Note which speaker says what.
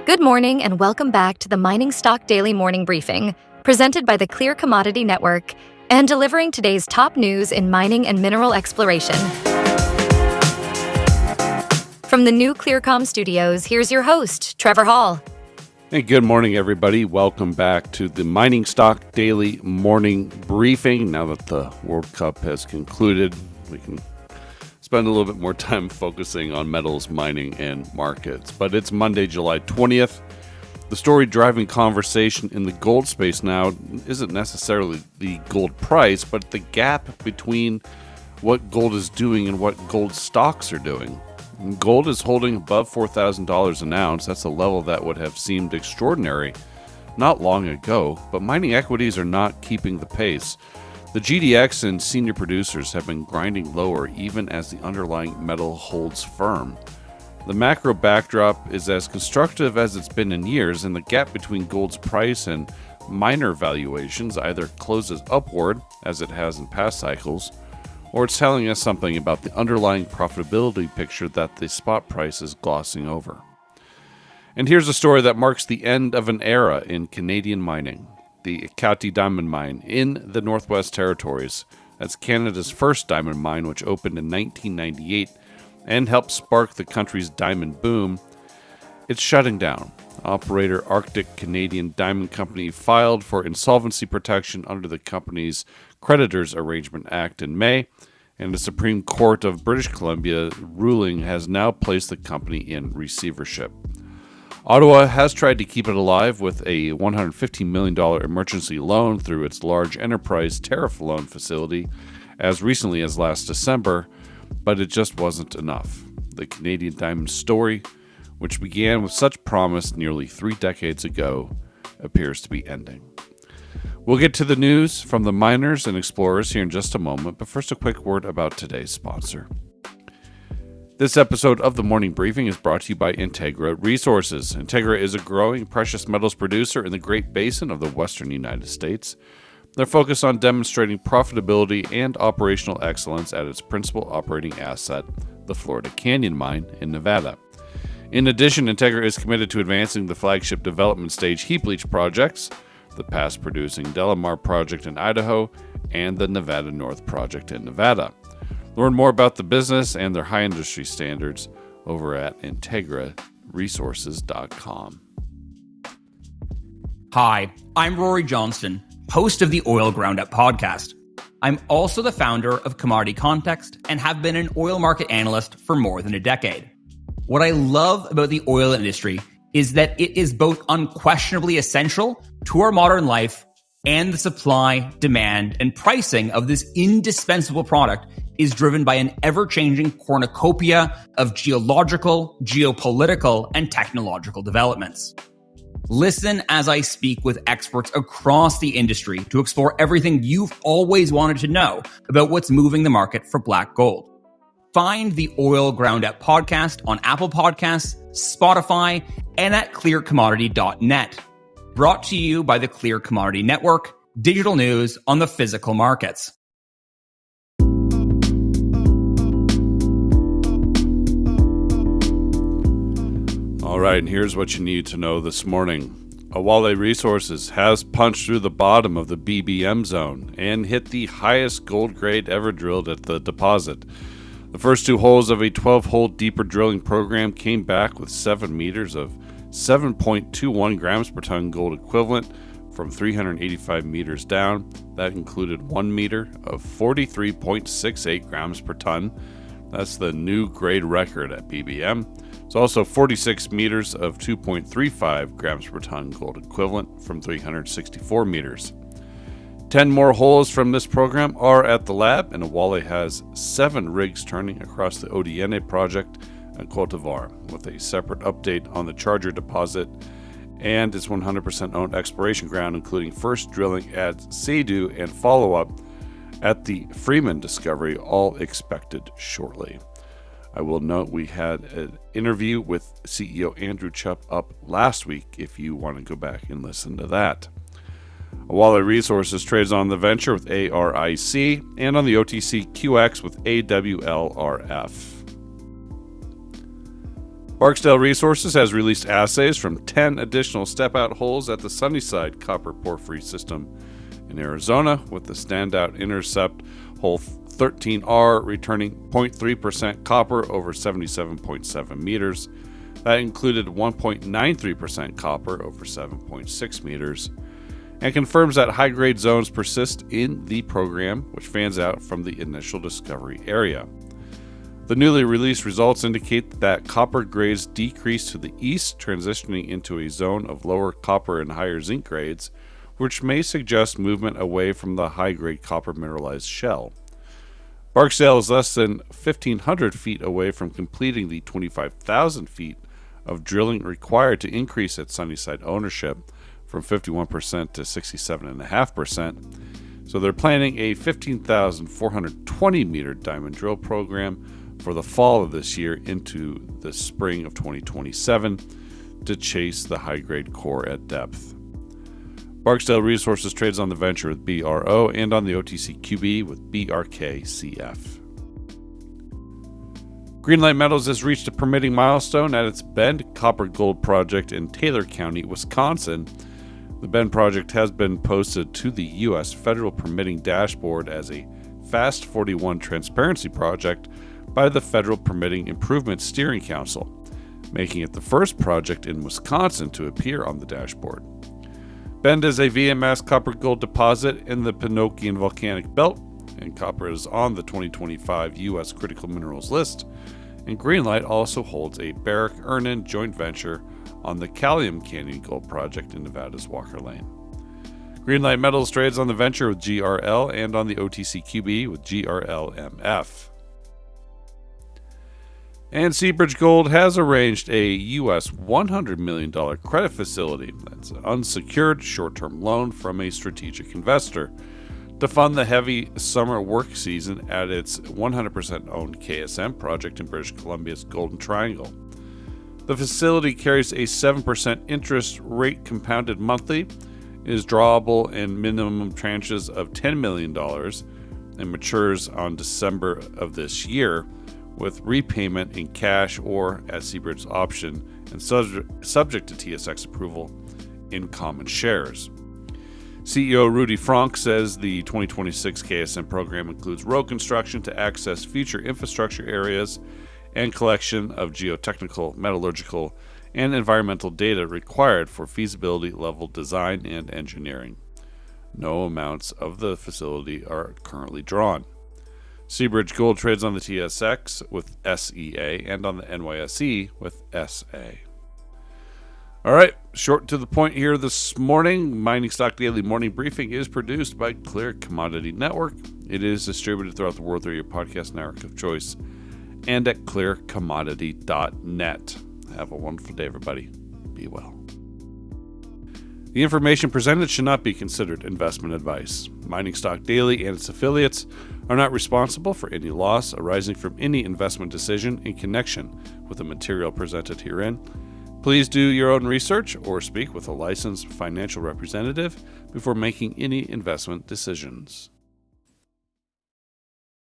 Speaker 1: Good morning and welcome back to the Mining Stock Daily Morning Briefing, presented by the Clear Commodity Network and delivering today's top news in mining and mineral exploration. From the new ClearCom studios, here's your host, Trevor Hall.
Speaker 2: Hey, good morning, everybody. Welcome back to the Mining Stock Daily Morning Briefing. Now that the World Cup has concluded, we can spend a little bit more time focusing on metals, mining, and markets. But it's Monday, July 20th. The story driving conversation in the gold space now isn't necessarily the gold price, but the gap between what gold is doing and what gold stocks are doing. Gold is holding above $4,000 an ounce. That's a level that would have seemed extraordinary not long ago, but mining equities are not keeping the pace. The GDX and senior producers have been grinding lower even as the underlying metal holds firm. The macro backdrop is as constructive as it's been in years, and the gap between gold's price and miner valuations either closes upward, as it has in past cycles, or it's telling us something about the underlying profitability picture that the spot price is glossing over. And here's a story that marks the end of an era in Canadian mining. The Ekati Diamond Mine in the Northwest Territories. That's Canada's first diamond mine, which opened in 1998 and helped spark the country's diamond boom. It's shutting down. Operator Arctic Canadian Diamond Company filed for insolvency protection under the company's Creditors Arrangement Act in May, and the Supreme Court of British Columbia ruling has now placed the company in receivership. Ottawa has tried to keep it alive with a $115 million emergency loan through its large enterprise tariff loan facility as recently as last December, but it just wasn't enough. The Canadian Diamond story, which began with such promise nearly 3 decades ago, appears to be ending. We'll get to the news from the miners and explorers here in just a moment, but first a quick word about today's sponsor. This episode of the Morning Briefing is brought to you by Awalé Resources. Awalé is a growing precious metals producer in the Great Basin of the western United States. They're focused on demonstrating profitability and operational excellence at its principal operating asset, the Florida Canyon Mine in Nevada. In addition, Awalé is committed to advancing the flagship development stage heap leach projects, the past-producing Delamar project in Idaho, and the Nevada North project in Nevada. Learn more about the business and their high industry standards over at integraresources.com.
Speaker 3: Hi, I'm Rory Johnston, host of the Oil Groundup podcast. I'm also the founder of Commodity Context and have been an oil market analyst for more than a decade. What I love about the oil industry is that it is both unquestionably essential to our modern life, and the supply, demand, and pricing of this indispensable product is driven by an ever-changing cornucopia of geological, geopolitical, and technological developments. Listen as I speak with experts across the industry to explore everything you've always wanted to know about what's moving the market for black gold. Find the Oil Groundup podcast on Apple Podcasts, Spotify, and at clearcommodity.net. Brought to you by the Clear Commodity Network, digital news on the physical markets.
Speaker 2: All right, and here's what you need to know this morning. Awalé Resources has punched through the bottom of the BBM zone and hit the highest gold grade ever drilled at the deposit. The first 2 holes of a 12-hole deeper drilling program came back with 7 meters of 7.21 grams per ton gold equivalent from 385 meters down. That included 1 meter of 43.68 grams per ton. That's the new grade record at BBM. It's also 46 meters of 2.35 grams per ton gold equivalent from 364 meters. 10 more holes from this program are at the lab, and Awalé has 7 rigs turning across the Odiene project in Côte d'Ivoire, with a separate update on the Charger deposit and its 100% owned exploration ground, including first drilling at Seydu and follow-up at the Freeman discovery, all expected shortly. I will note we had an interview with CEO Andrew Chupp up last week if you want to go back and listen to that. Awalé Resources trades on the venture with ARIC and on the OTC QX with AWLRF. Barksdale Resources has released assays from 10 additional step-out holes at the Sunnyside copper porphyry system in Arizona, with the standout intercept hole 13R returning 0.3% copper over 77.7 meters. That included 1.93% copper over 7.6 meters, and confirms that high-grade zones persist in the program, which fans out from the initial discovery area. The newly released results indicate that copper grades decrease to the east, transitioning into a zone of lower copper and higher zinc grades, which may suggest movement away from the high-grade copper mineralized shell. Barksdale is less than 1,500 feet away from completing the 25,000 feet of drilling required to increase its Sunnyside ownership from 51% to 67.5%. So they're planning a 15,420 meter diamond drill program for the fall of this year into the spring of 2027 to chase the high-grade core at depth. Barksdale Resources trades on the venture with BRO and on the OTCQB with BRKCF. GreenLight Metals has reached a permitting milestone at its Bend Copper Gold project in Taylor County, Wisconsin. The Bend project has been posted to the U.S. federal permitting dashboard as a Fast 41 transparency project by the Federal Permitting Improvement Steering Council, making it the first project in Wisconsin to appear on the dashboard. Bend is a VMS copper-gold deposit in the Pinokian Volcanic Belt, and copper is on the 2025 U.S. Critical Minerals list, and GreenLight also holds a Barrick-Ernan joint venture on the Callium Canyon Gold Project in Nevada's Walker Lane. GreenLight Metals trades on the venture with GRL and on the OTCQB with GRLMF. And Seabridge Gold has arranged a U.S. $100 million credit facility, that's an unsecured short-term loan from a strategic investor, to fund the heavy summer work season at its 100% owned KSM project in British Columbia's Golden Triangle. The facility carries a 7% interest rate compounded monthly, is drawable in minimum tranches of $10 million, and matures on December of this year, with repayment in cash or, at Seabridge's option, and subject to TSX approval, in common shares. CEO Rudy Frank says the 2026 KSM program includes road construction to access future infrastructure areas and collection of geotechnical, metallurgical, and environmental data required for feasibility level design and engineering. No amounts of the facility are currently drawn. Seabridge Gold trades on the TSX with SEA and on the NYSE with SA. All right, short to the point here this morning. Mining Stock Daily Morning Briefing is produced by Clear Commodity Network. It is distributed throughout the world through your podcast network of choice and at clearcommodity.net. Have a wonderful day, everybody. Be well. The information presented should not be considered investment advice. Mining Stock Daily and its affiliates are not responsible for any loss arising from any investment decision in connection with the material presented herein. Please do your own research or speak with a licensed financial representative before making any investment decisions.